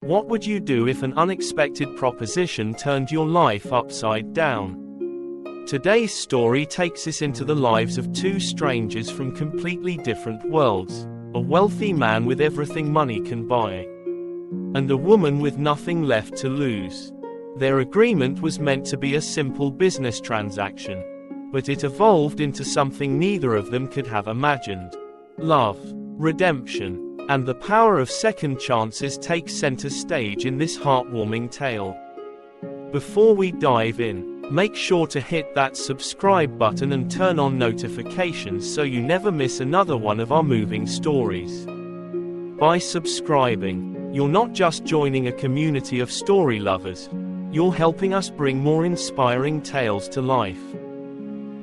What would you do if an unexpected proposition turned your life upside down? Today's story takes us into the lives of two strangers from completely different worlds, a wealthy man with everything money can buy, and a woman with nothing left to lose. Their agreement was meant to be a simple business transaction, but it evolved into something neither of them could have imagined. Love, redemption, and the power of second chances take center stage in this heartwarming tale. Before we dive in, make sure to hit that subscribe button and turn on notifications so you never miss another one of our moving stories. By subscribing, you're not just joining a community of story lovers, you're helping us bring more inspiring tales to life.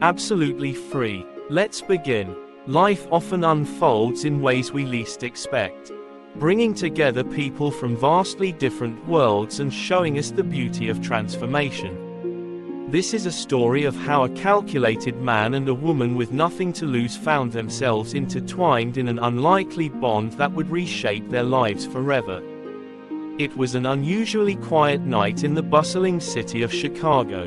Absolutely free. Let's begin. Life often unfolds in ways we least expect, bringing together people from vastly different worlds and showing us the beauty of transformation. This is a story of how a calculated man and a woman with nothing to lose found themselves intertwined in an unlikely bond that would reshape their lives forever. It was an unusually quiet night in the bustling city of Chicago.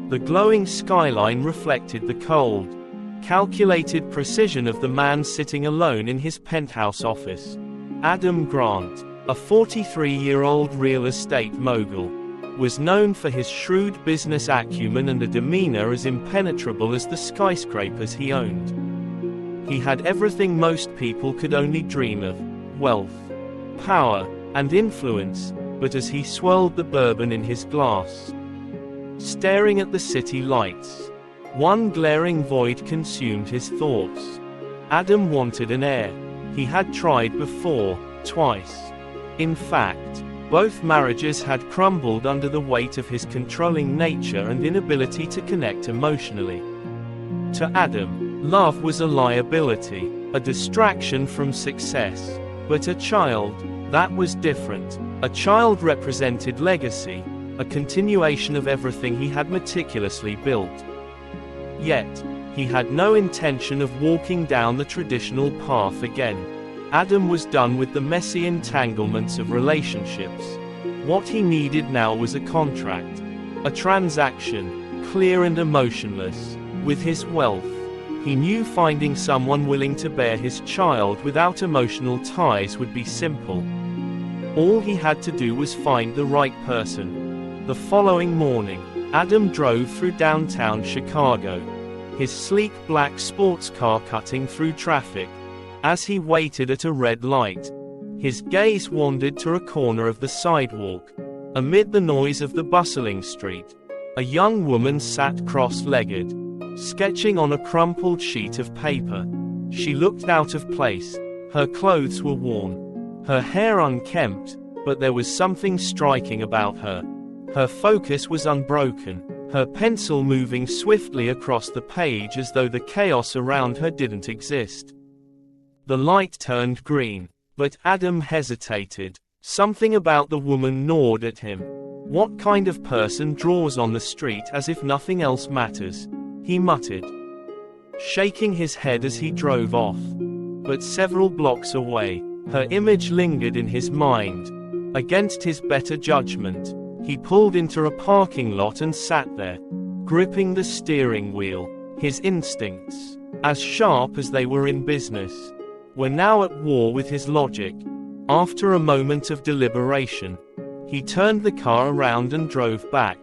The glowing skyline reflected the cold, calculated precision of the man sitting alone in his penthouse office. Adam Grant, a 43-year-old real estate mogul, was known for his shrewd business acumen and a demeanor as impenetrable as the skyscrapers he owned. He had everything most people could only dream of: wealth, power, and influence, but as he swirled the bourbon in his glass, staring at the city lights, one glaring void consumed his thoughts. Adam wanted an heir. He had tried before, twice. In fact, both marriages had crumbled under the weight of his controlling nature and inability to connect emotionally. To Adam, love was a liability, a distraction from success. But a child, that was different. A child represented legacy, a continuation of everything he had meticulously built. Yet, he had no intention of walking down the traditional path again. Adam was done with the messy entanglements of relationships. What he needed now was a contract, a transaction, clear and emotionless. With his wealth, he knew finding someone willing to bear his child without emotional ties would be simple. All he had to do was find the right person. The following morning, Adam drove through downtown Chicago, his sleek black sports car cutting through traffic. As he waited at a red light, his gaze wandered to a corner of the sidewalk. Amid the noise of the bustling street, a young woman sat cross-legged, sketching on a crumpled sheet of paper. She looked out of place. Her clothes were worn, her hair unkempt, but there was something striking about her. Her focus was unbroken, her pencil moving swiftly across the page as though the chaos around her didn't exist. The light turned green, but Adam hesitated. Something about the woman gnawed at him. What kind of person draws on the street as if nothing else matters? He muttered, shaking his head as he drove off. But several blocks away, her image lingered in his mind. Against his better judgment, he pulled into a parking lot and sat there, gripping the steering wheel. His instincts, as sharp as they were in business, were now at war with his logic. After a moment of deliberation, he turned the car around and drove back.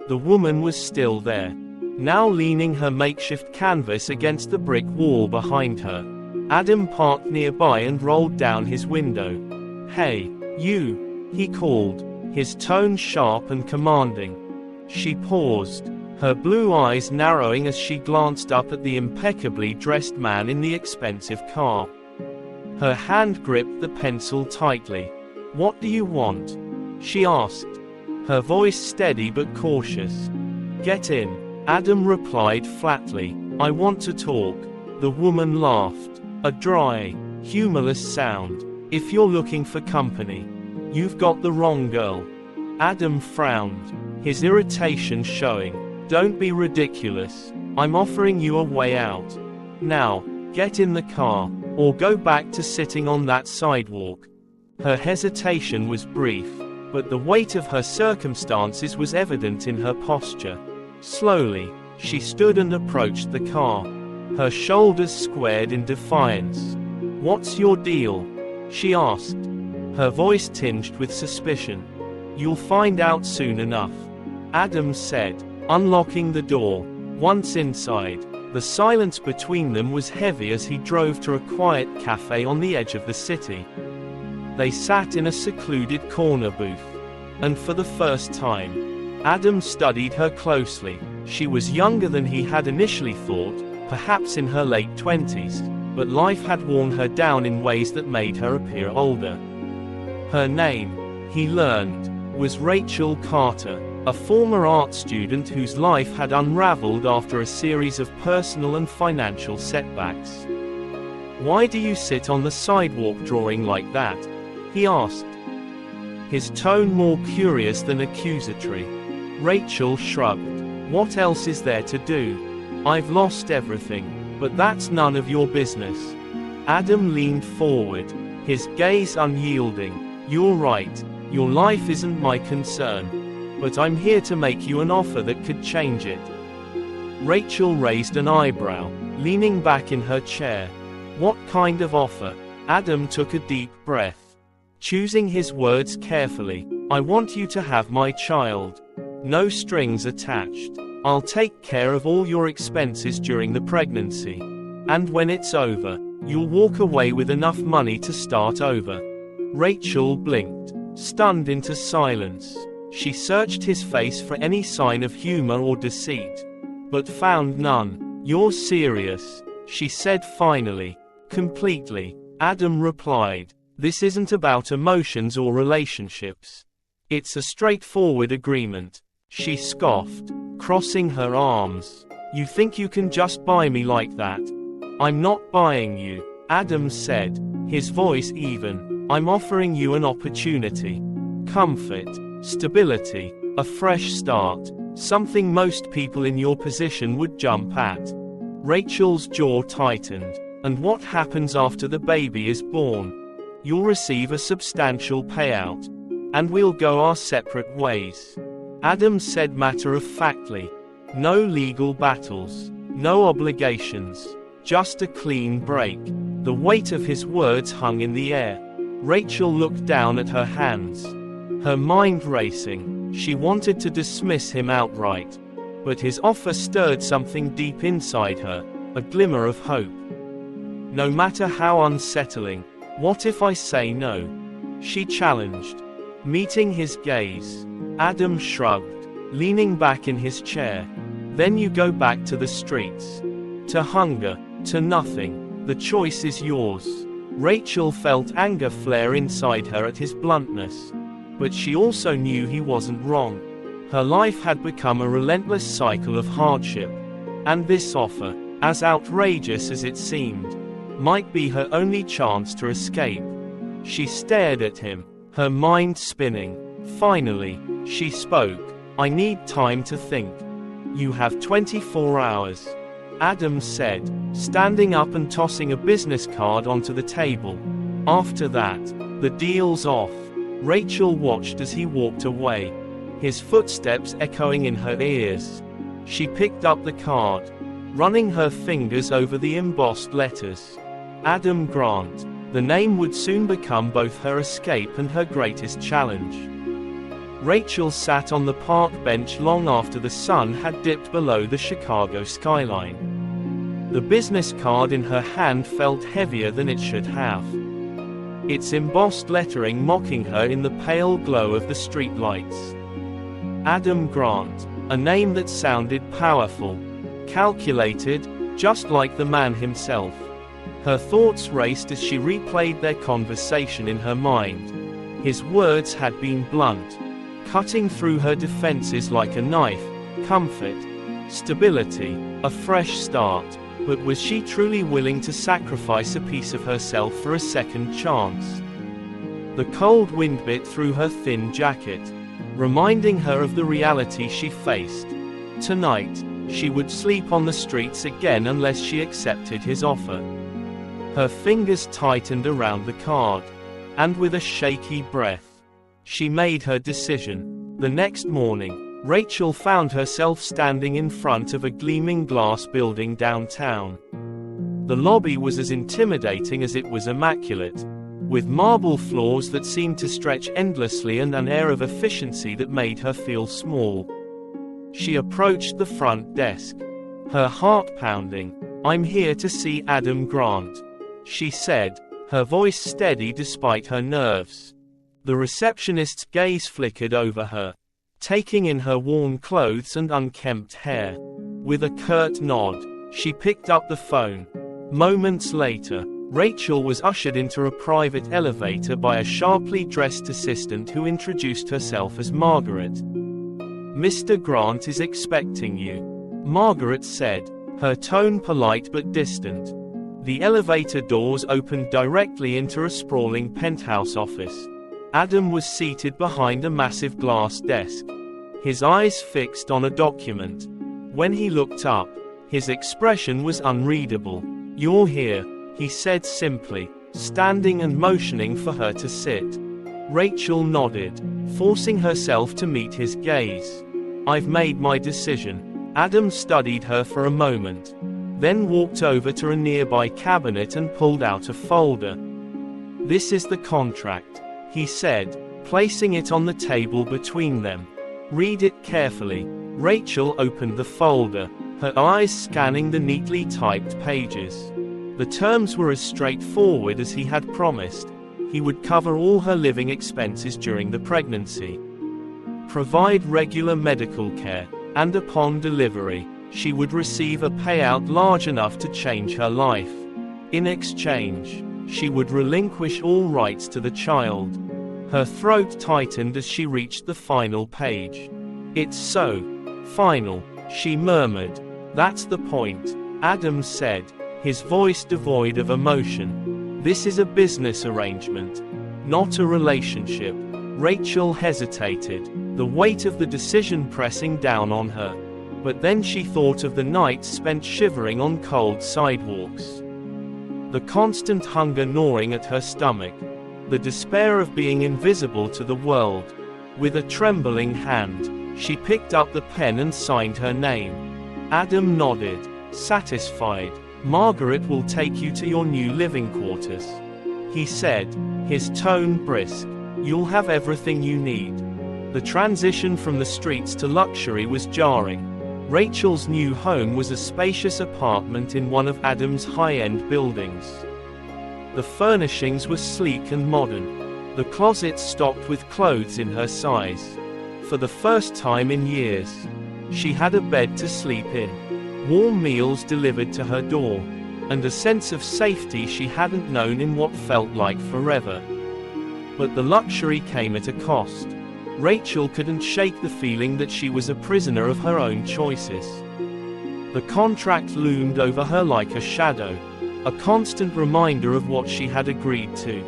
The woman was still there, now leaning her makeshift canvas against the brick wall behind her. Adam parked nearby and rolled down his window. "Hey, you," he called, his tone sharp and commanding. She paused, her blue eyes narrowing as she glanced up at the impeccably dressed man in the expensive car. Her hand gripped the pencil tightly. "What do you want?" she asked, her voice steady but cautious. "Get in," Adam replied flatly. "I want to talk." The woman laughed, a dry, humorless sound. "If you're looking for company, you've got the wrong girl." Adam frowned, his irritation showing. "Don't be ridiculous. I'm offering you a way out. Now, get in the car, or go back to sitting on that sidewalk." Her hesitation was brief, but the weight of her circumstances was evident in her posture. Slowly, she stood and approached the car, her shoulders squared in defiance. "What's your deal?" she asked, her voice tinged with suspicion. "You'll find out soon enough," Adam said, unlocking the door. Once inside, the silence between them was heavy as he drove to a quiet cafe on the edge of the city. They sat in a secluded corner booth, and for the first time, Adam studied her closely. She was younger than he had initially thought, perhaps in her late 20s, but life had worn her down in ways that made her appear older. Her name, he learned, was Rachel Carter, a former art student whose life had unraveled after a series of personal and financial setbacks. "Why do you sit on the sidewalk drawing like that?" he asked, his tone more curious than accusatory. Rachel shrugged. "What else is there to do? I've lost everything, but that's none of your business." Adam leaned forward, his gaze unyielding. "You're right, your life isn't my concern, but I'm here to make you an offer that could change it." Rachel raised an eyebrow, leaning back in her chair. "What kind of offer?" Adam took a deep breath, choosing his words carefully. "I want you to have my child. No strings attached. I'll take care of all your expenses during the pregnancy. And when it's over, you'll walk away with enough money to start over." Rachel blinked, stunned into silence. She searched his face for any sign of humor or deceit, but found none. "You're serious," she said finally. "Completely," Adam replied. "This isn't about emotions or relationships. It's a straightforward agreement." She scoffed, crossing her arms. "You think you can just buy me like that?" "I'm not buying you," Adam said, his voice even. "I'm offering you an opportunity. Comfort, stability, a fresh start, something most people in your position would jump at." Rachel's jaw tightened. "And what happens after the baby is born?" "You'll receive a substantial payout. And we'll go our separate ways," Adam said matter-of-factly. "No legal battles, no obligations, just a clean break." The weight of his words hung in the air. Rachel looked down at her hands, her mind racing. She wanted to dismiss him outright, but his offer stirred something deep inside her, a glimmer of hope. "No matter how unsettling, what if I say no?" she challenged, meeting his gaze. Adam shrugged, leaning back in his chair. "Then you go back to the streets. To hunger, to nothing. The choice is yours." Rachel felt anger flare inside her at his bluntness, but she also knew he wasn't wrong. Her life had become a relentless cycle of hardship, and this offer, as outrageous as it seemed, might be her only chance to escape. She stared at him, her mind spinning. Finally, she spoke. "I need time to think." "You have 24 hours," Adam said, standing up and tossing a business card onto the table. "After that, the deal's off." Rachel watched as he walked away, his footsteps echoing in her ears. She picked up the card, running her fingers over the embossed letters. Adam Grant. The name would soon become both her escape and her greatest challenge. Rachel sat on the park bench long after the sun had dipped below the Chicago skyline. The business card in her hand felt heavier than it should have, its embossed lettering mocking her in the pale glow of the streetlights. Adam Grant, a name that sounded powerful, calculated, just like the man himself. Her thoughts raced as she replayed their conversation in her mind. His words had been blunt, cutting through her defenses like a knife. Comfort, stability, a fresh start. But was she truly willing to sacrifice a piece of herself for a second chance? The cold wind bit through her thin jacket, reminding her of the reality she faced. Tonight, she would sleep on the streets again unless she accepted his offer. Her fingers tightened around the card. and with a shaky breath, she made her decision. The next morning, Rachel found herself standing in front of a gleaming glass building downtown. The lobby was as intimidating as it was immaculate, with marble floors that seemed to stretch endlessly and an air of efficiency that made her feel small. She approached the front desk, her heart pounding. "I'm here to see Adam Grant," she said, her voice steady despite her nerves. The receptionist's gaze flickered over her, taking in her worn clothes and unkempt hair. With a curt nod, she picked up the phone. Moments later, Rachel was ushered into a private elevator by a sharply dressed assistant who introduced herself as Margaret. "Mr. Grant is expecting you," Margaret said, her tone polite but distant. The elevator doors opened directly into a sprawling penthouse office. Adam was seated behind a massive glass desk, his eyes fixed on a document. When he looked up, his expression was unreadable. "You're here," he said simply, standing and motioning for her to sit. Rachel nodded, forcing herself to meet his gaze. "I've made my decision." Adam studied her for a moment, then walked over to a nearby cabinet and pulled out a folder. "This is the contract," he said, placing it on the table between them. "Read it carefully." Rachel opened the folder, her eyes scanning the neatly typed pages. The terms were as straightforward as he had promised. He would cover all her living expenses during the pregnancy, provide regular medical care, and upon delivery, she would receive a payout large enough to change her life. In exchange, she would relinquish all rights to the child. Her throat tightened as she reached the final page. "It's so final," she murmured. "That's the point," Adam said, his voice devoid of emotion. "This is a business arrangement, not a relationship." Rachel hesitated, the weight of the decision pressing down on her. But then she thought of the nights spent shivering on cold sidewalks, the constant hunger gnawing at her stomach, the despair of being invisible to the world. With a trembling hand, she picked up the pen and signed her name. Adam nodded, satisfied. "Margaret will take you to your new living quarters," he said, his tone brisk. "You'll have everything you need." The transition from the streets to luxury was jarring. Rachel's new home was a spacious apartment in one of Adam's high-end buildings. The furnishings were sleek and modern, the closets stocked with clothes in her size. For the first time in years, she had a bed to sleep in, warm meals delivered to her door, and a sense of safety she hadn't known in what felt like forever. But the luxury came at a cost. Rachel couldn't shake the feeling that she was a prisoner of her own choices. The contract loomed over her like a shadow, a constant reminder of what she had agreed to.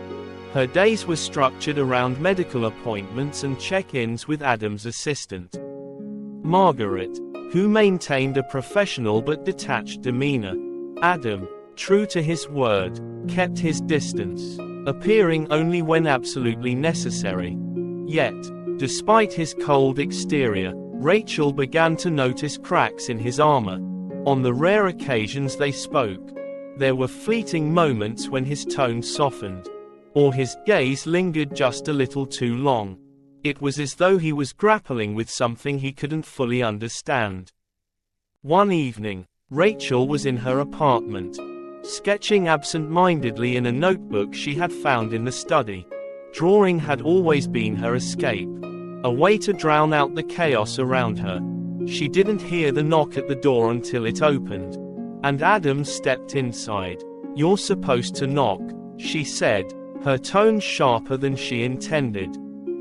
Her days were structured around medical appointments and check-ins with Adam's assistant, Margaret, who maintained a professional but detached demeanor. Adam, true to his word, kept his distance, appearing only when absolutely necessary. Yet, despite his cold exterior, Rachel began to notice cracks in his armor. On the rare occasions they spoke, there were fleeting moments when his tone softened, or his gaze lingered just a little too long. It was as though he was grappling with something he couldn't fully understand. One evening, Rachel was in her apartment, sketching absent-mindedly in a notebook she had found in the study. Drawing had always been her escape, a way to drown out the chaos around her. She didn't hear the knock at the door until it opened, and Adam stepped inside. "You're supposed to knock," she said, her tone sharper than she intended.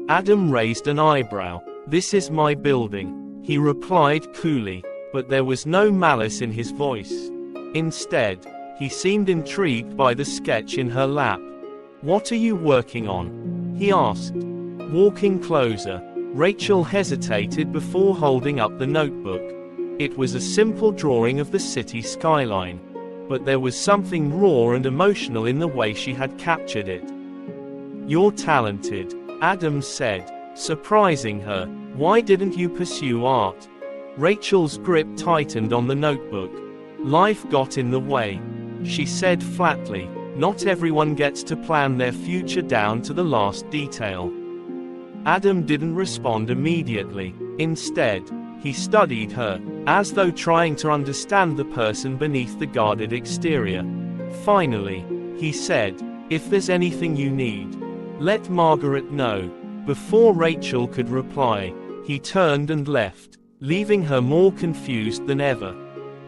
Adam raised an eyebrow. "This is my building," he replied coolly, but there was no malice in his voice. Instead, he seemed intrigued by the sketch in her lap. "What are you working on?" he asked. Walking closer, Rachel hesitated before holding up the notebook. It was a simple drawing of the city skyline, but there was something raw and emotional in the way she had captured it. You're talented, Adam said, surprising her. Why didn't you pursue art? Rachel's grip tightened on the notebook. Life got in the way, she said flatly. Not everyone gets to plan their future down to the last detail. Adam didn't respond immediately. Instead, he studied her, as though trying to understand the person beneath the guarded exterior. Finally, he said, "If there's anything you need, let Margaret know." Before Rachel could reply, he turned and left, leaving her more confused than ever.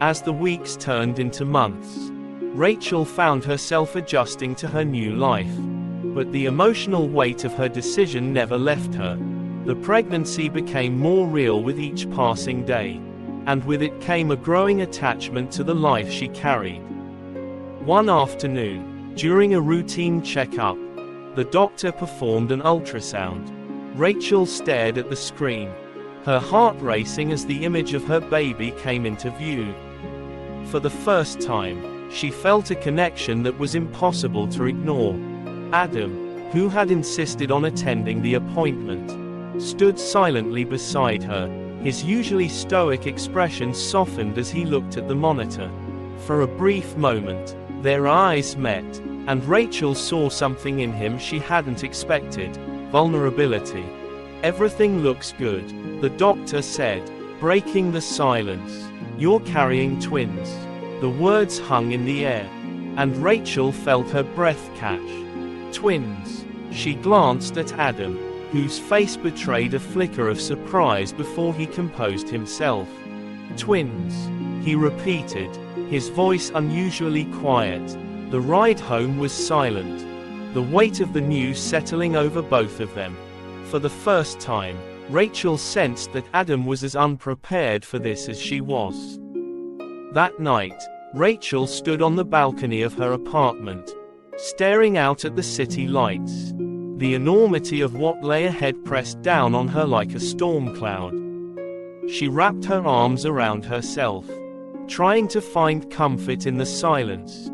As the weeks turned into months, Rachel found herself adjusting to her new life. But the emotional weight of her decision never left her. The pregnancy became more real with each passing day, and with it came a growing attachment to the life she carried. One afternoon, during a routine checkup, the doctor performed an ultrasound. Rachel stared at the screen, her heart racing as the image of her baby came into view. For the first time, she felt a connection that was impossible to ignore. Adam, who had insisted on attending the appointment, stood silently beside her, his usually stoic expression softened as he looked at the monitor. For a brief moment, their eyes met, and Rachel saw something in him she hadn't expected: vulnerability. "Everything looks good," the doctor said, breaking the silence. "You're carrying twins." The words hung in the air, and Rachel felt her breath catch. Twins. She glanced at Adam, whose face betrayed a flicker of surprise before he composed himself. "Twins," he repeated, his voice unusually quiet. The ride home was silent, the weight of the news settling over both of them. For the first time, Rachel sensed that Adam was as unprepared for this as she was. That night, Rachel stood on the balcony of her apartment, staring out at the city lights. The enormity of what lay ahead pressed down on her like a storm cloud. She wrapped her arms around herself, trying to find comfort in the silence.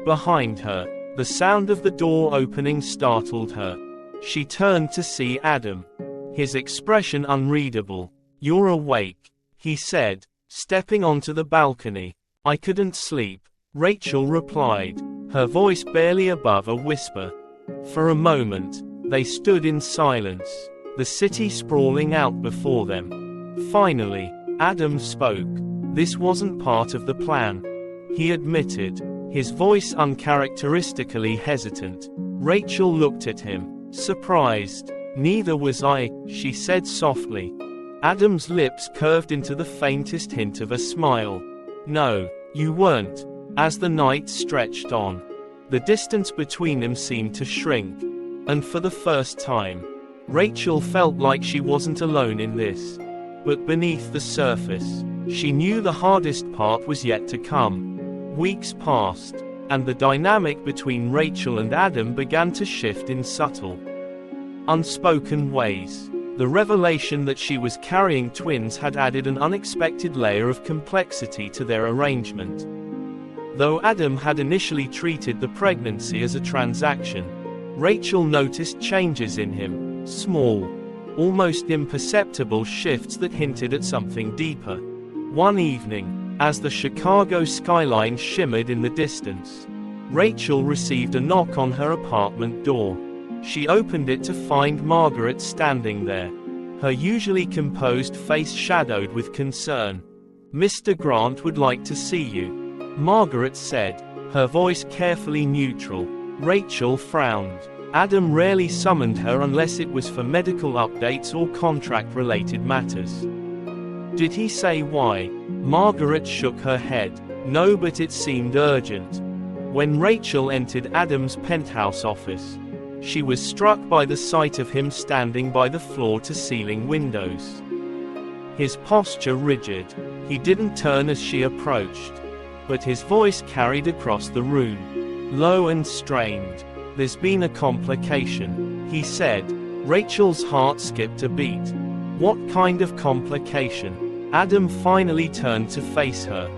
Behind her, the sound of the door opening startled her. She turned to see Adam, his expression unreadable. "You're awake," he said, stepping onto the balcony. "I couldn't sleep," Rachel replied, her voice barely above a whisper. For a moment, they stood in silence, the city sprawling out before them. Finally, Adam spoke. "This wasn't part of the plan," he admitted, his voice uncharacteristically hesitant. Rachel looked at him, surprised. "Neither was I," she said softly. Adam's lips curved into the faintest hint of a smile. "No, you weren't." As the night stretched on, the distance between them seemed to shrink, and for the first time, Rachel felt like she wasn't alone in this. But beneath the surface, she knew the hardest part was yet to come. Weeks passed, and the dynamic between Rachel and Adam began to shift in subtle, unspoken ways. The revelation that she was carrying twins had added an unexpected layer of complexity to their arrangement. Though Adam had initially treated the pregnancy as a transaction, Rachel noticed changes in him, small, almost imperceptible shifts that hinted at something deeper. One evening, as the Chicago skyline shimmered in the distance, Rachel received a knock on her apartment door. She opened it to find Margaret standing there, her usually composed face shadowed with concern. "Mr. Grant would like to see you," Margaret said, her voice carefully neutral. Rachel frowned. Adam rarely summoned her unless it was for medical updates or contract-related matters. "Did he say why?" Margaret shook her head. "No, but it seemed urgent." When Rachel entered Adam's penthouse office, she was struck by the sight of him standing by the floor-to-ceiling windows. His posture rigid, he didn't turn as she approached, but his voice carried across the room, low and strained. "There's been a complication," he said. Rachel's heart skipped a beat. "What kind of complication?" Adam finally turned to face her,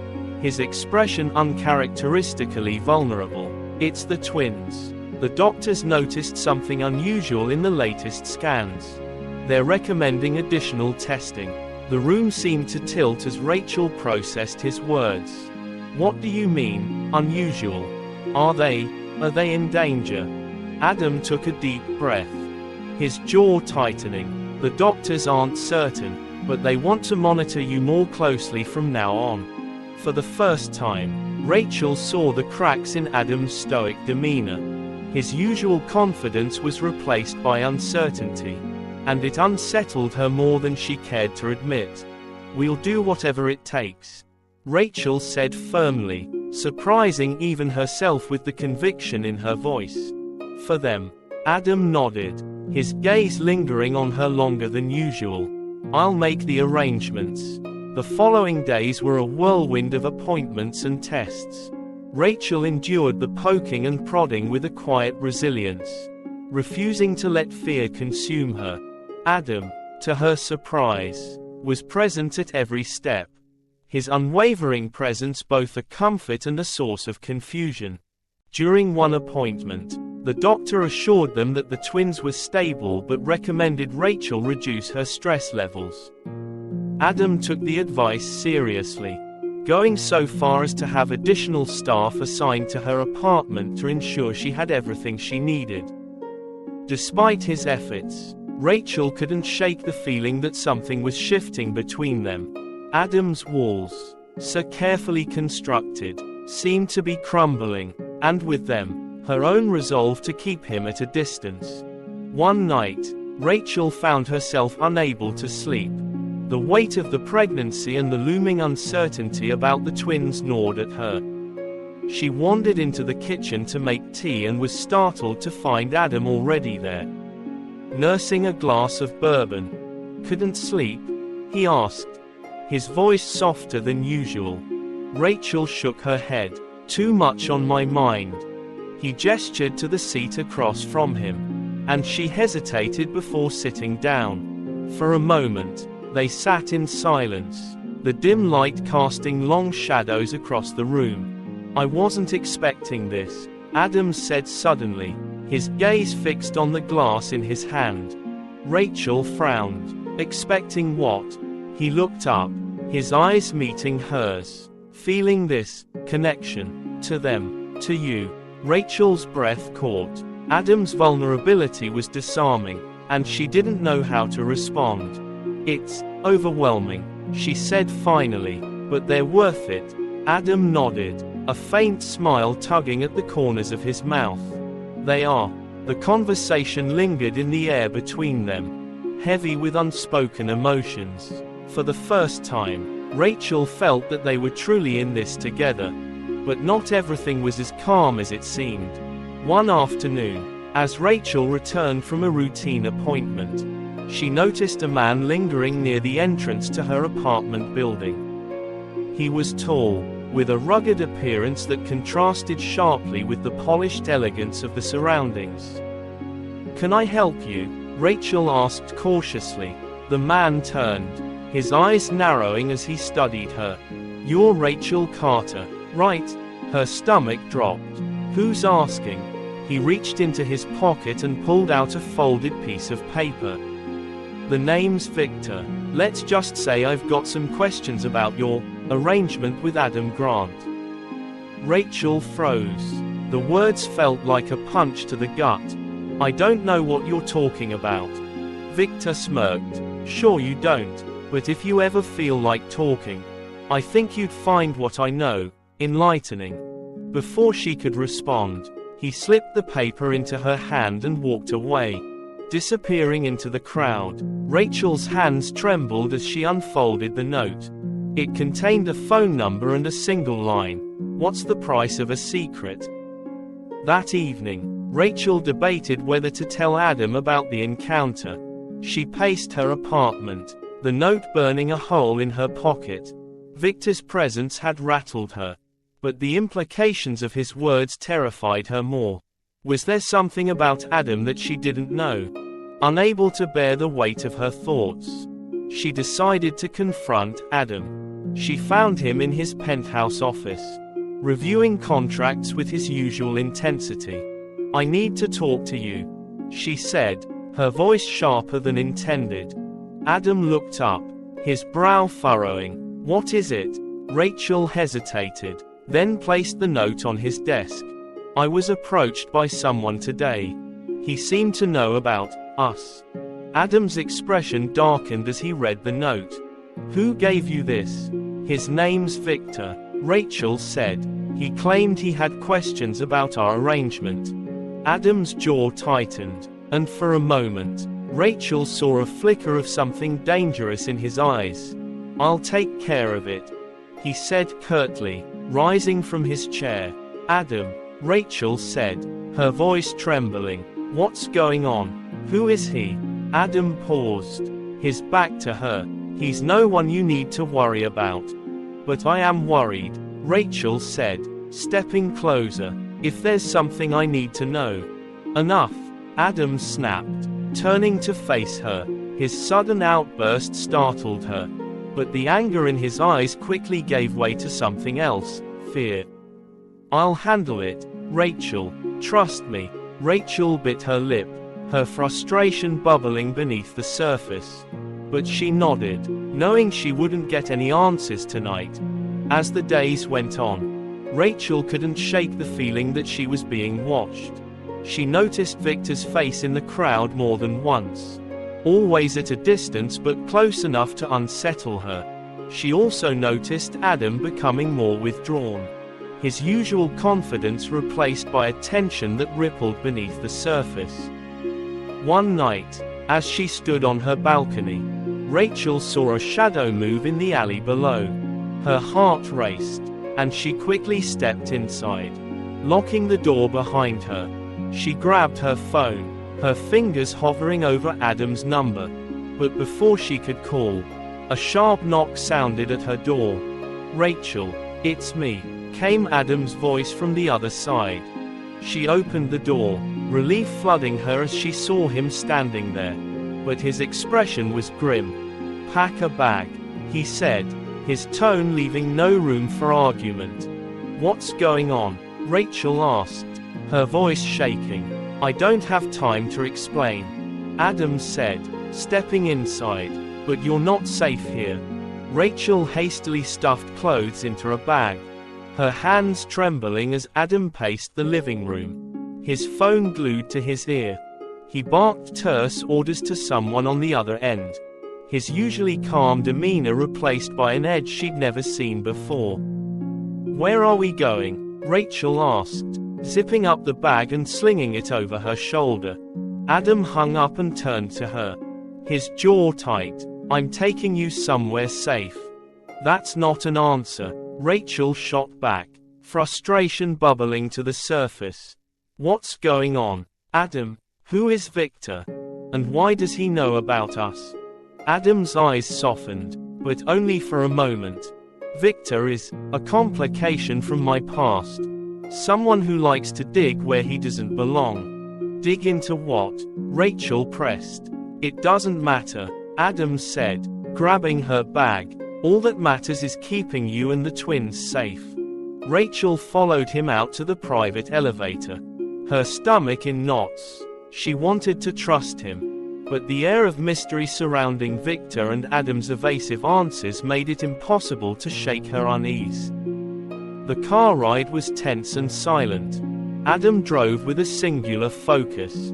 his expression uncharacteristically vulnerable. "It's the twins," The doctors noticed something unusual in the latest scans. They're recommending additional testing. The room seemed to tilt as Rachel processed his words. What do you mean, unusual? Are they in danger? Adam took a deep breath, his jaw tightening. The doctors aren't certain, but they want to monitor you more closely from now on. For the first time, Rachel saw the cracks in Adam's stoic demeanor. His usual confidence was replaced by uncertainty, and it unsettled her more than she cared to admit. We'll do whatever it takes, Rachel said firmly, surprising even herself with the conviction in her voice. For them. Adam nodded, his gaze lingering on her longer than usual. I'll make the arrangements. The following days were a whirlwind of appointments and tests. Rachel endured the poking and prodding with a quiet resilience, refusing to let fear consume her. Adam, to her surprise, was present at every step. His unwavering presence both a comfort and a source of confusion. During one appointment, the doctor assured them that the twins were stable but recommended Rachel reduce her stress levels. Adam took the advice seriously, going so far as to have additional staff assigned to her apartment to ensure she had everything she needed. Despite his efforts, Rachel couldn't shake the feeling that something was shifting between them. Adam's walls, so carefully constructed, seemed to be crumbling, and with them, her own resolve to keep him at a distance. One night, Rachel found herself unable to sleep. The weight of the pregnancy and the looming uncertainty about the twins gnawed at her. She wandered into the kitchen to make tea and was startled to find Adam already there, nursing a glass of bourbon. Couldn't sleep? He asked, his voice softer than usual. Rachel shook her head. Too much on my mind. He gestured to the seat across from him, and she hesitated before sitting down. For a moment, they sat in silence, the dim light casting long shadows across the room. I wasn't expecting this, Adam said suddenly, his gaze fixed on the glass in his hand. Rachel frowned. Expecting what? He looked up, his eyes meeting hers. Feeling this connection to them, to you. Rachel's breath caught. Adam's vulnerability was disarming, and she didn't know how to respond. It's overwhelming, she said finally, but they're worth it. Adam nodded, a faint smile tugging at the corners of his mouth. They are. The conversation lingered in the air between them, heavy with unspoken emotions. For the first time, Rachel felt that they were truly in this together. But not everything was as calm as it seemed. One afternoon, as Rachel returned from a routine appointment, she noticed a man lingering near the entrance to her apartment building. He was tall, with a rugged appearance that contrasted sharply with the polished elegance of the surroundings. Can I help you? Rachel asked cautiously. The man turned, his eyes narrowing as he studied her. You're Rachel Carter, right? Her stomach dropped. Who's asking? He reached into his pocket and pulled out a folded piece of paper. The name's Victor. Let's just say I've got some questions about your arrangement with Adam Grant. Rachel froze. The words felt like a punch to the gut. I don't know what you're talking about. Victor smirked. Sure you don't, but if you ever feel like talking, I think you'd find what I know enlightening. Before she could respond, he slipped the paper into her hand and walked away, disappearing into the crowd. Rachel's hands trembled as she unfolded the note. It contained a phone number and a single line. What's the price of a secret? That evening, Rachel debated whether to tell Adam about the encounter. She paced her apartment, the note burning a hole in her pocket. Victor's presence had rattled her, but the implications of his words terrified her more. Was there something about Adam that she didn't know? Unable to bear the weight of her thoughts, she decided to confront Adam. She found him in his penthouse office, reviewing contracts with his usual intensity. I need to talk to you, she said, her voice sharper than intended. Adam looked up, his brow furrowing. What is it? Rachel hesitated, then placed the note on his desk. I was approached by someone today. He seemed to know about us. Adam's expression darkened as he read the note. Who gave you this? His name's Victor, Rachel said. He claimed he had questions about our arrangement. Adam's jaw tightened, and for a moment, Rachel saw a flicker of something dangerous in his eyes. I'll take care of it, he said curtly, rising from his chair. Adam, Rachel said, her voice trembling. What's going on? Who is he? Adam paused, his back to her. He's no one you need to worry about. But I am worried, Rachel said, stepping closer. If there's something I need to know. Enough, Adam snapped, turning to face her. His sudden outburst startled her. But the anger in his eyes quickly gave way to something else, fear. I'll handle it, Rachel, trust me. Rachel bit her lip, her frustration bubbling beneath the surface. But she nodded, knowing she wouldn't get any answers tonight. As the days went on, Rachel couldn't shake the feeling that she was being watched. She noticed Victor's face in the crowd more than once. Always at a distance but close enough to unsettle her. She also noticed Adam becoming more withdrawn. His usual confidence replaced by a tension that rippled beneath the surface. One night, as she stood on her balcony, Rachel saw a shadow move in the alley below. Her heart raced, and she quickly stepped inside. Locking the door behind her, she grabbed her phone, her fingers hovering over Adam's number. But before she could call, a sharp knock sounded at her door. Rachel, it's me, came Adam's voice from the other side. She opened the door, relief flooding her as she saw him standing there. But his expression was grim. Pack a bag, he said, his tone leaving no room for argument. What's going on? Rachel asked, her voice shaking. I don't have time to explain, Adam said, stepping inside. But you're not safe here. Rachel hastily stuffed clothes into a bag, her hands trembling as Adam paced the living room, his phone glued to his ear. He barked terse orders to someone on the other end, his usually calm demeanor replaced by an edge she'd never seen before. Where are we going? Rachel asked, zipping up the bag and slinging it over her shoulder. Adam hung up and turned to her, his jaw tight. I'm taking you somewhere safe. That's not an answer, Rachel shot back, frustration bubbling to the surface. What's going on? Adam, who is Victor? And why does he know about us? Adam's eyes softened, but only for a moment. Victor is a complication from my past. Someone who likes to dig where he doesn't belong. Dig into what? Rachel pressed. It doesn't matter, Adam said, grabbing her bag. All that matters is keeping you and the twins safe. Rachel followed him out to the private elevator, her stomach in knots. She wanted to trust him, but the air of mystery surrounding Victor and Adam's evasive answers made it impossible to shake her unease. The car ride was tense and silent. Adam drove with a singular focus,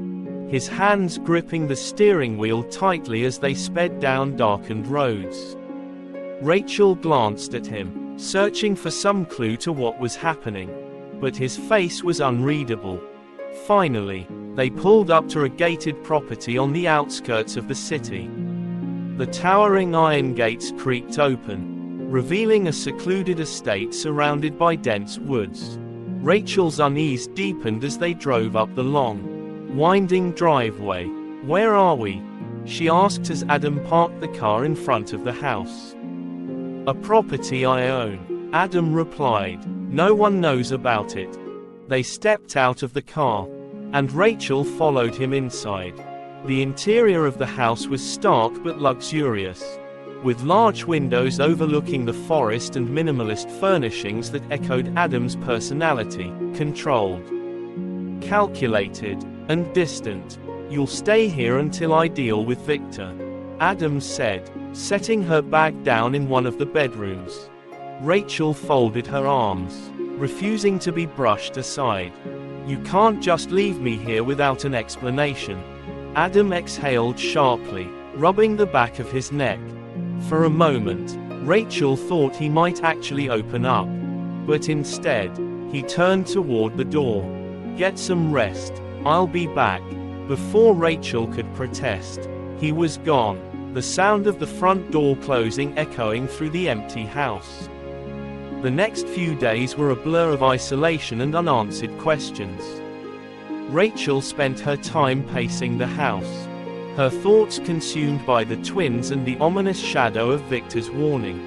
his hands gripping the steering wheel tightly as they sped down darkened roads. Rachel glanced at him, searching for some clue to what was happening, but his face was unreadable. Finally, they pulled up to a gated property on the outskirts of the city. The towering iron gates creaked open, revealing a secluded estate surrounded by dense woods. Rachel's unease deepened as they drove up the long, winding driveway. Where are we? She asked as Adam parked the car in front of the house. A property I own, Adam replied. No one knows about it. They stepped out of the car, and Rachel followed him inside. The interior of the house was stark but luxurious, with large windows overlooking the forest and minimalist furnishings that echoed Adam's personality, controlled, calculated, and distant. "You'll stay here until I deal with Victor," Adam said, setting her bag down in one of the bedrooms. Rachel folded her arms, refusing to be brushed aside. "You can't just leave me here without an explanation." Adam exhaled sharply, rubbing the back of his neck. For a moment, Rachel thought he might actually open up. But instead, he turned toward the door. "Get some rest, I'll be back." Before Rachel could protest, he was gone, the sound of the front door closing echoing through the empty house. The next few days were a blur of isolation and unanswered questions. Rachel spent her time pacing the house, her thoughts consumed by the twins and the ominous shadow of Victor's warning.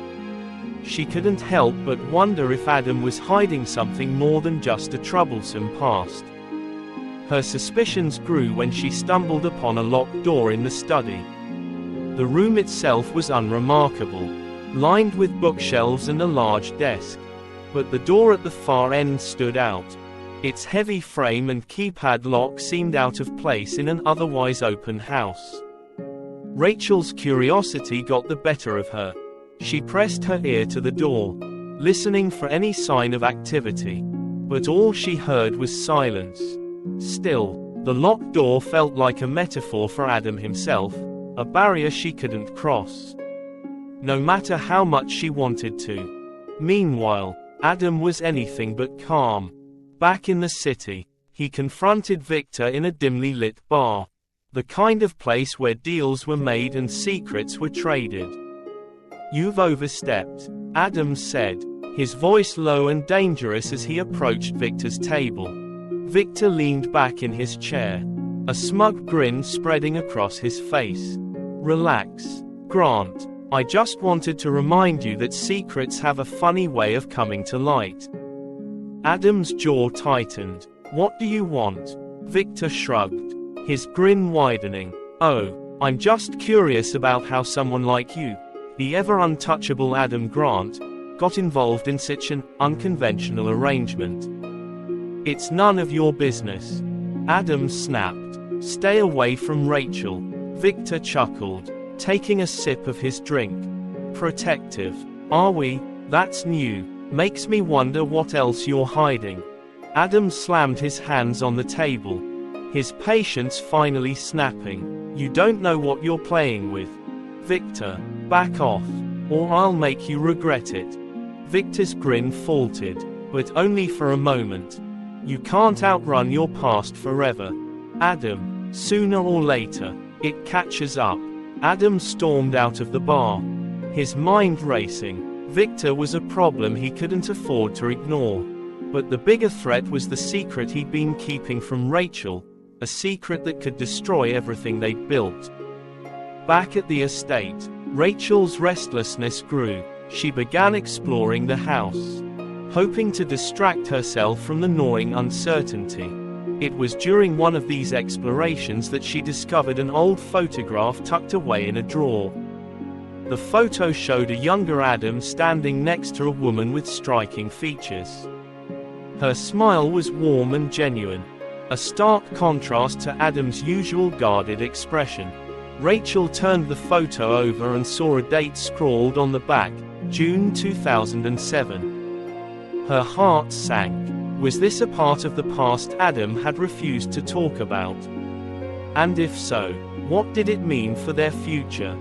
She couldn't help but wonder if Adam was hiding something more than just a troublesome past. Her suspicions grew when she stumbled upon a locked door in the study. The room itself was unremarkable, lined with bookshelves and a large desk. But the door at the far end stood out. Its heavy frame and keypad lock seemed out of place in an otherwise open house. Rachel's curiosity got the better of her. She pressed her ear to the door, listening for any sign of activity. But all she heard was silence. Still, the locked door felt like a metaphor for Adam himself, a barrier she couldn't cross, no matter how much she wanted to. Meanwhile, Adam was anything but calm. Back in the city, he confronted Victor in a dimly lit bar, the kind of place where deals were made and secrets were traded. "You've overstepped," Adam said, his voice low and dangerous as he approached Victor's table. Victor leaned back in his chair, a smug grin spreading across his face. "Relax, Grant. I just wanted to remind you that secrets have a funny way of coming to light." Adam's jaw tightened. "What do you want?" Victor shrugged, his grin widening. "Oh, I'm just curious about how someone like you, the ever-untouchable Adam Grant, got involved in such an unconventional arrangement." "It's none of your business," Adam snapped. "Stay away from Rachel." Victor chuckled, taking a sip of his drink. "Protective, are we? That's new. Makes me wonder what else you're hiding." Adam slammed his hands on the table, his patience finally snapping. "You don't know what you're playing with. Victor, back off, or I'll make you regret it." Victor's grin faltered, but only for a moment. "You can't outrun your past forever, Adam. Sooner or later, it catches up." Adam stormed out of the bar, his mind racing. Victor was a problem he couldn't afford to ignore. But the bigger threat was the secret he'd been keeping from Rachel, a secret that could destroy everything they'd built. Back at the estate, Rachel's restlessness grew. She began exploring the house, hoping to distract herself from the gnawing uncertainty. It was during one of these explorations that she discovered an old photograph tucked away in a drawer. The photo showed a younger Adam standing next to a woman with striking features. Her smile was warm and genuine, a stark contrast to Adam's usual guarded expression. Rachel turned the photo over and saw a date scrawled on the back, June 2007. Her heart sank. Was this a part of the past Adam had refused to talk about? And if so, what did it mean for their future?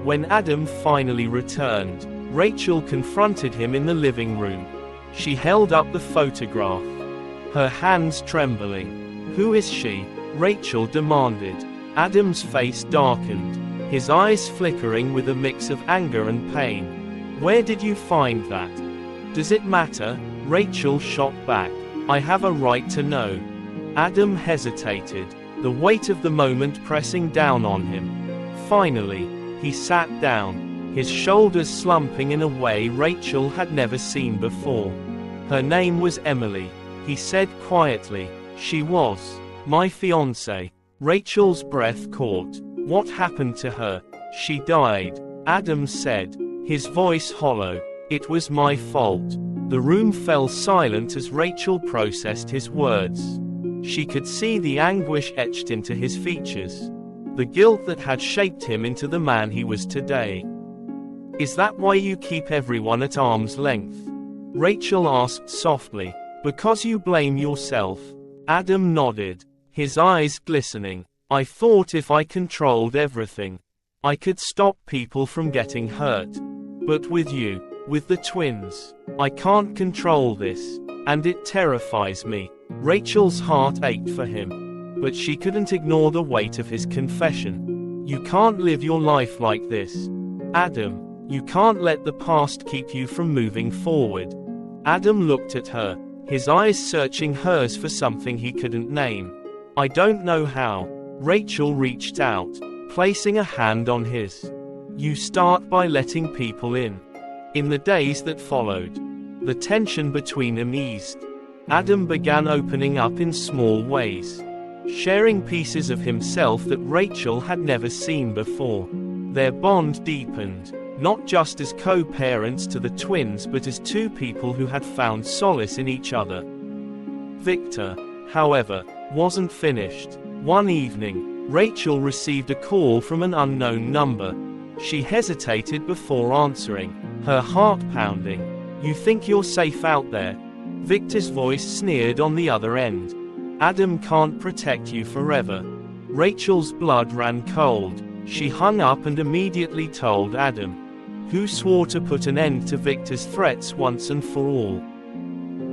When Adam finally returned, Rachel confronted him in the living room. She held up the photograph, her hands trembling. "Who is she?" Rachel demanded. Adam's face darkened, his eyes flickering with a mix of anger and pain. "Where did you find that? Does it matter?" Rachel shot back. "I have a right to know." Adam hesitated, the weight of the moment pressing down on him. Finally, he sat down, his shoulders slumping in a way Rachel had never seen before. "Her name was Emily," he said quietly. "She was my fiancée." Rachel's breath caught. "What happened to her?" "She died," Adam said, his voice hollow. "It was my fault." The room fell silent as Rachel processed his words. She could see the anguish etched into his features, the guilt that had shaped him into the man he was today. "Is that why you keep everyone at arm's length?" Rachel asked softly. "Because you blame yourself." Adam nodded, his eyes glistening. "I thought if I controlled everything, I could stop people from getting hurt. But with you, with the twins, I can't control this, and it terrifies me." Rachel's heart ached for him, but she couldn't ignore the weight of his confession. "You can't live your life like this, Adam. You can't let the past keep you from moving forward." Adam looked at her, his eyes searching hers for something he couldn't name. "I don't know how." Rachel reached out, placing a hand on his. "You start by letting people in." In the days that followed, the tension between them eased. Adam began opening up in small ways, sharing pieces of himself that Rachel had never seen before. Their bond deepened, not just as co-parents to the twins but as two people who had found solace in each other. Victor, however, wasn't finished. One evening, Rachel received a call from an unknown number. She hesitated before answering, her heart pounding. "You think you're safe out there?" Victor's voice sneered on the other end. "Adam can't protect you forever." Rachel's blood ran cold. She hung up and immediately told Adam, who swore to put an end to Victor's threats once and for all.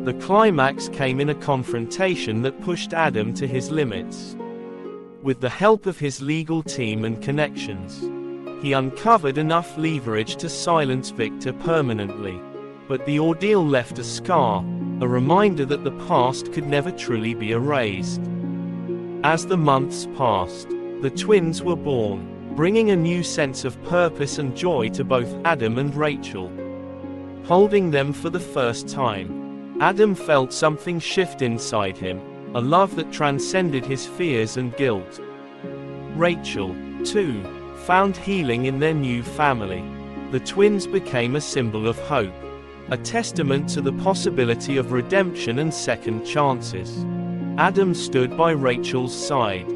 The climax came in a confrontation that pushed Adam to his limits. With the help of his legal team and connections, he uncovered enough leverage to silence Victor permanently. But the ordeal left a scar, a reminder that the past could never truly be erased. As the months passed, the twins were born, bringing a new sense of purpose and joy to both Adam and Rachel. Holding them for the first time, Adam felt something shift inside him, a love that transcended his fears and guilt. Rachel, too, found healing in their new family. The twins became a symbol of hope, a testament to the possibility of redemption and second chances. Adam stood by Rachel's side,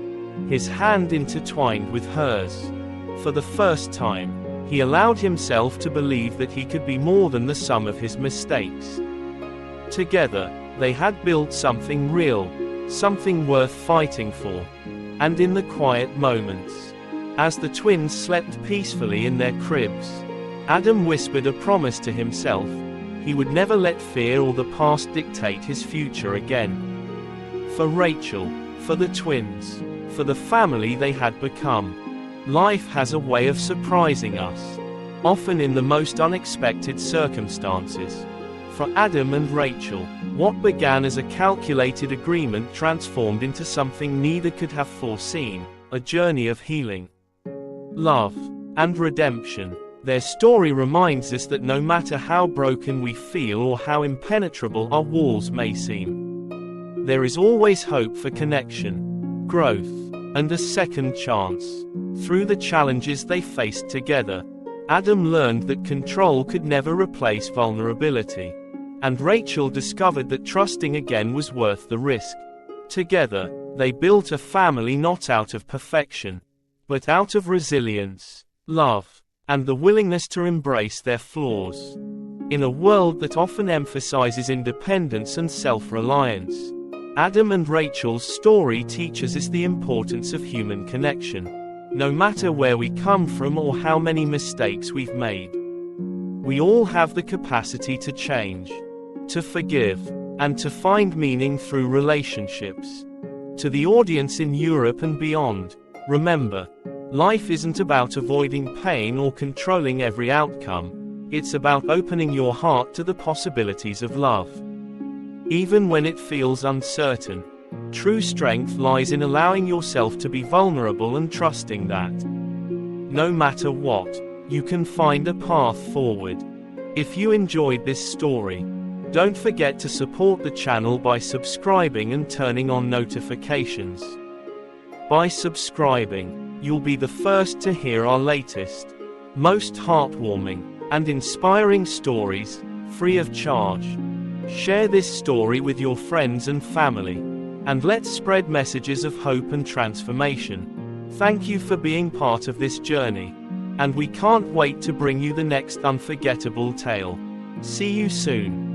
his hand intertwined with hers. For the first time, he allowed himself to believe that he could be more than the sum of his mistakes. Together, they had built something real, something worth fighting for. And in the quiet moments, as the twins slept peacefully in their cribs, Adam whispered a promise to himself. He would never let fear or the past dictate his future again. For Rachel, for the twins, for the family they had become. Life has a way of surprising us, often in the most unexpected circumstances. For Adam and Rachel, what began as a calculated agreement transformed into something neither could have foreseen, a journey of healing, love, and redemption. Their story reminds us that no matter how broken we feel or how impenetrable our walls may seem, there is always hope for connection, growth, and a second chance. Through the challenges they faced together, Adam learned that control could never replace vulnerability, and Rachel discovered that trusting again was worth the risk. Together, they built a family not out of perfection, but out of resilience, love, and the willingness to embrace their flaws. In a world that often emphasizes independence and self-reliance, Adam and Rachel's story teaches us the importance of human connection. No matter where we come from or how many mistakes we've made, we all have the capacity to change, to forgive, and to find meaning through relationships. To the audience in Europe and beyond, remember, life isn't about avoiding pain or controlling every outcome. It's about opening your heart to the possibilities of love. Even when it feels uncertain, true strength lies in allowing yourself to be vulnerable and trusting that, no matter what, you can find a path forward. If you enjoyed this story, don't forget to support the channel by subscribing and turning on notifications. By subscribing, you'll be the first to hear our latest, most heartwarming, and inspiring stories, free of charge. Share this story with your friends and family. And let's spread messages of hope and transformation. Thank you for being part of this journey. And we can't wait to bring you the next unforgettable tale. See you soon.